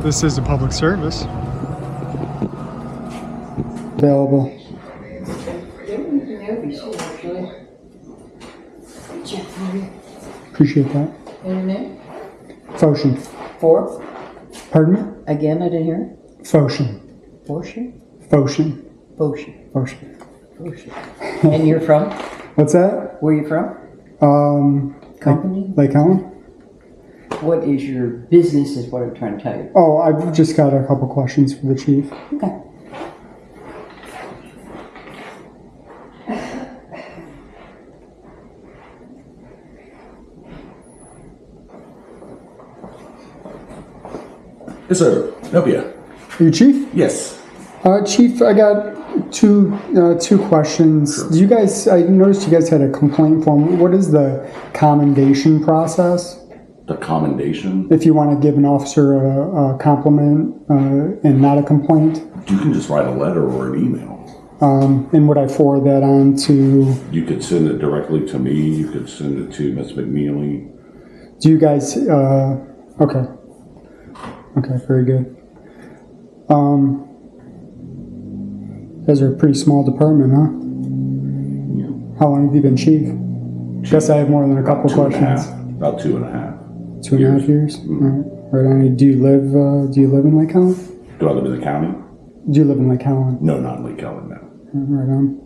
This is a public service. Available. Appreciate that. And your name? Foshin. For? Pardon me? Again, I didn't hear it. Foshin. Foshin? Foshin. Foshin. Foshin. Foshin. And you're from? What's that? Where are you from? Company? Lake Helen? What is your business is what I'm trying to tell you. Oh, I've just got a couple questions for the chief. Okay. Yes, sir. Help you. Are you chief? Yes. Chief, I got two questions. Sure. Do you guys? I noticed you guys had a complaint form. What is the commendation process? The commendation. If you want to give an officer a compliment and not a complaint, You can just write a letter or an email. and would I forward that on to? You could send it directly to me. You could send it to Ms. McNeely. Do you guys? Okay. Okay, very good. You guys are a pretty small department, huh? Yeah. How long have you been chief? Guess I have more than a couple questions. About 2.5. 2.5 years. Mm-hmm. Right on. Do you live in Lake Helen? Do I live in the county? Do you live in Lake Helen? No, not in Lake Helen, no. Right on.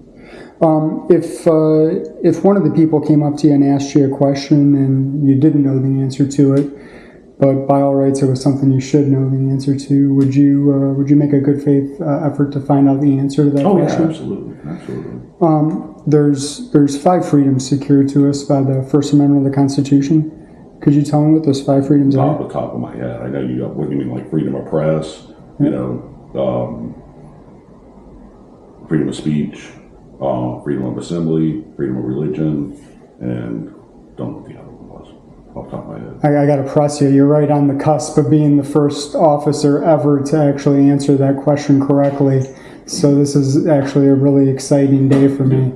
If one of the people came up to you and asked you a question and you didn't know the answer to it, but by all rights it was something you should know the answer to, would you make a good faith effort to find out the answer to that question? Yeah, absolutely. There's 5 freedoms secured to us by the First Amendment of the Constitution. Could you tell me what those 5 freedoms are? Off the top of my head, I know you got, what do you mean, like freedom of press, freedom of speech, freedom of assembly, freedom of religion, and don't know what the other one was off the top of my head. I got to press you. You're right on the cusp of being the first officer ever to actually answer that question correctly. So this is actually a really exciting day for me.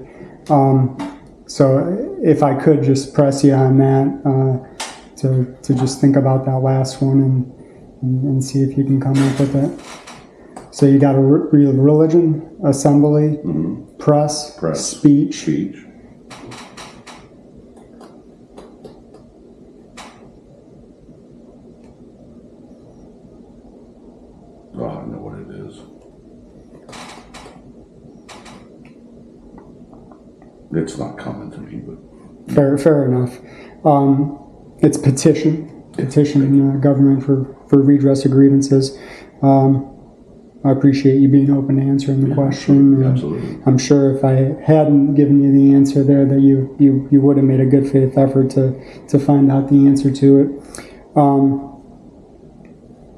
So if I could just press you on that, to just think about that last one and see if you can come up with it. So you got a religion, assembly, press, speech. Oh, I don't know what it is. It's not coming to me, but Fair enough. It's petition government for redress of grievances. I appreciate you being open to answering the question. Absolutely. I'm sure if I hadn't given you the answer there, that you would have made a good faith effort to find out the answer to it.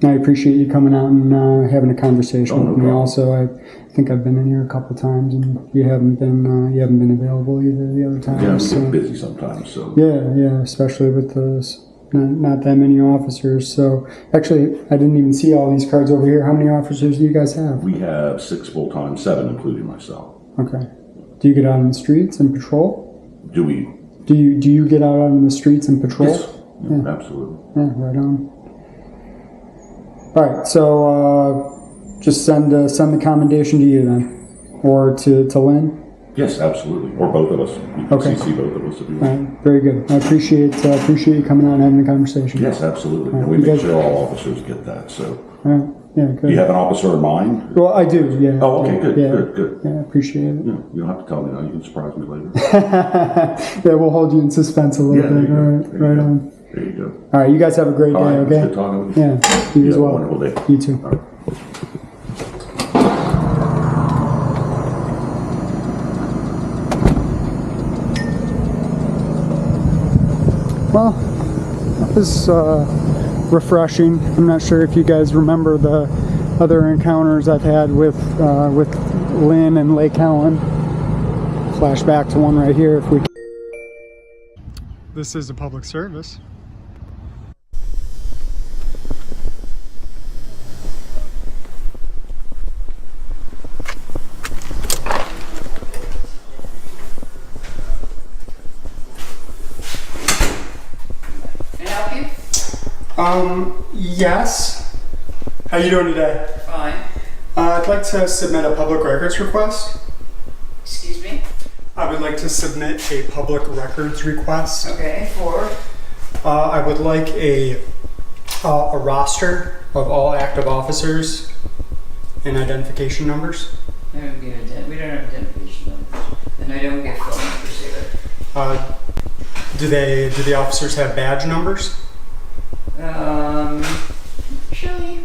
I appreciate you coming out and having a conversation with me. Also, I think I've been in here a couple times, and you haven't been available either the other times. Yeah, I'm busy sometimes. So yeah, especially with those not that many officers. So actually, I didn't even see all these cards over here. How many officers do you guys have? we have 6 full-time, 7 including myself. Okay. Do you get out on the streets and patrol? Do we? Do you get out on the streets and patrol? Yes. Yeah, absolutely. Yeah, right on. All right, so just send the commendation to you then, or to Lynn. Yes, absolutely. Or both of us. You can Okay. CC both of us if you All want. right, very good. I appreciate you coming out and having the conversation. Yes, absolutely. All right, And we you make guys- sure all officers get that. So, All right, yeah, good. do you have an officer in mind? Well, I do. Yeah. Oh, okay, good, yeah, good. Yeah, appreciate it. Yeah, you don't have to tell me now. You can surprise me later. Yeah, we'll hold you in suspense a little Yeah, there bit. you All go. right, There you right go. on. There you go. All right, you guys have a great All day. right, Okay. it's good talking with you. Yeah, you You as have a well. wonderful day. You too. All right. Well, that was refreshing. I'm not sure if you guys remember the other encounters I've had with Lynn and Lake Helen. Flashback to one right here if we. This is a public service. Can I help you? Yes. How you doing today? Fine. I'd like to submit a public records request. Excuse me? I would like to submit a public records request. Okay, for? I would like a roster of all active officers and identification numbers. We don't have identification numbers. And I don't get phone numbers either. Do the officers have badge numbers? Actually,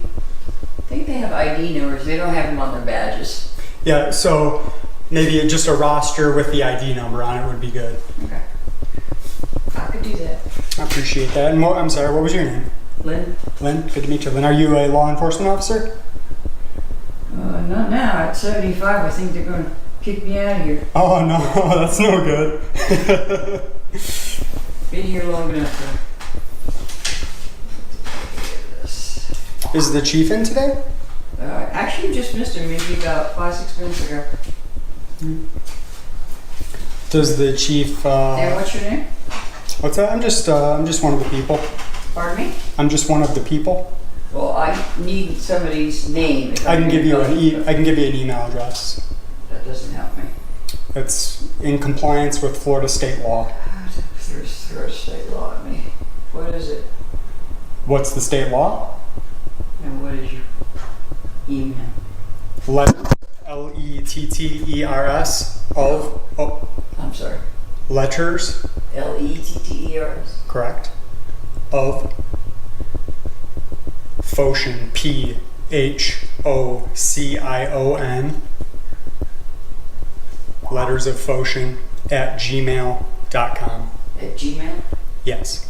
I think they have ID numbers. They don't have them on their badges. Yeah, so maybe just a roster with the ID number on it would be good. Okay. I could do that. I appreciate that. And I'm sorry, what was your name? Lynn? Lynn, good to meet you. Lynn, are you a law enforcement officer? Not now. At 75, I think they're going to kick me out of here. Oh no, that's no good. Been here long enough to... Is the chief in today? Actually, you just missed him maybe about 5-6 minutes ago. Does the chief? And what's your name? What's that? I'm just one of the people. Pardon me? I'm just one of the people. Well, I need somebody's name. If I can give you I can give you an email address. That doesn't help me. It's in compliance with Florida state law. There's state law at me. What is it? What's the state law? And what is your email? Letters of I'm sorry. letters. Letters. Correct. Of Phocion, PHOCION. Letters of Phocion at gmail.com. At Gmail? Yes.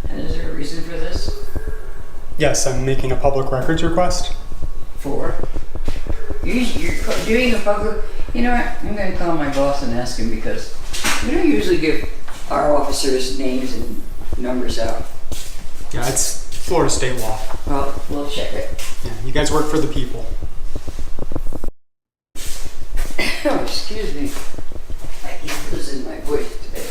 And is there a reason for this? Yes, I'm making a public records request. For? You're doing a public... You know what? I'm going to call my boss and ask him because we don't usually give our officers names and numbers out. Yeah, it's Florida state law. Well, we'll check it. Yeah, you guys work for the people. Oh, excuse me. I keep losing my voice today.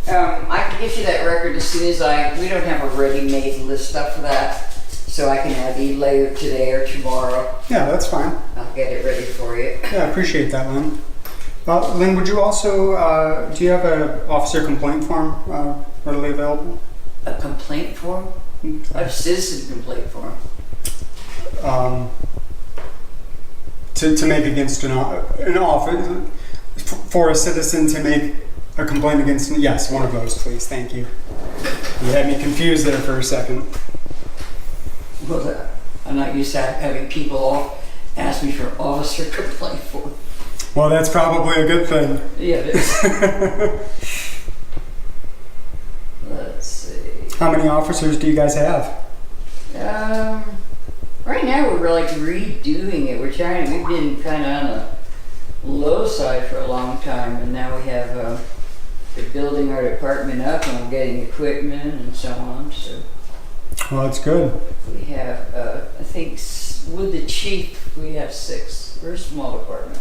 I can get you that record as soon as we don't have a ready-made list up for that, so I can have you later today or tomorrow. Yeah, that's fine. I'll get it ready for you. Yeah, I appreciate that, Lynn. Lynn, would you also, do you have an officer complaint form readily available? A complaint form? A citizen complaint form. To make against an office, for a citizen to make a complaint against, yes, one of those, please, thank you. You had me confused there for a second. Well, I'm not used to having people all ask me for an officer complaint form. Well, that's probably a good thing. Yeah, it is. Let's see. How many officers do you guys have? Right now we're like redoing it. We've been kind of on the low side for a long time, and now we have we're building our department up and we're getting equipment and so on. So Well, that's good. we have, I think, with the chief, we have 6. We're a small department.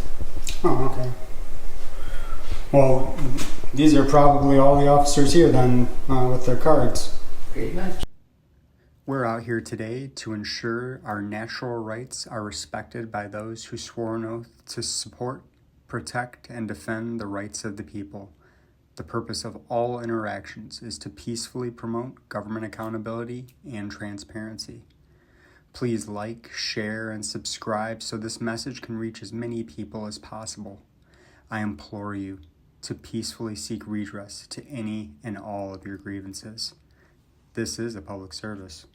Oh, okay. Well, these are probably all the officers here then with their cards. Pretty much. We're out here today to ensure our natural rights are respected by those who swore an oath to support, protect, and defend the rights of the people. The purpose of all interactions is to peacefully promote government accountability and transparency. Please like, share, and subscribe so this message can reach as many people as possible. I implore you to peacefully seek redress to any and all of your grievances. This is a public service.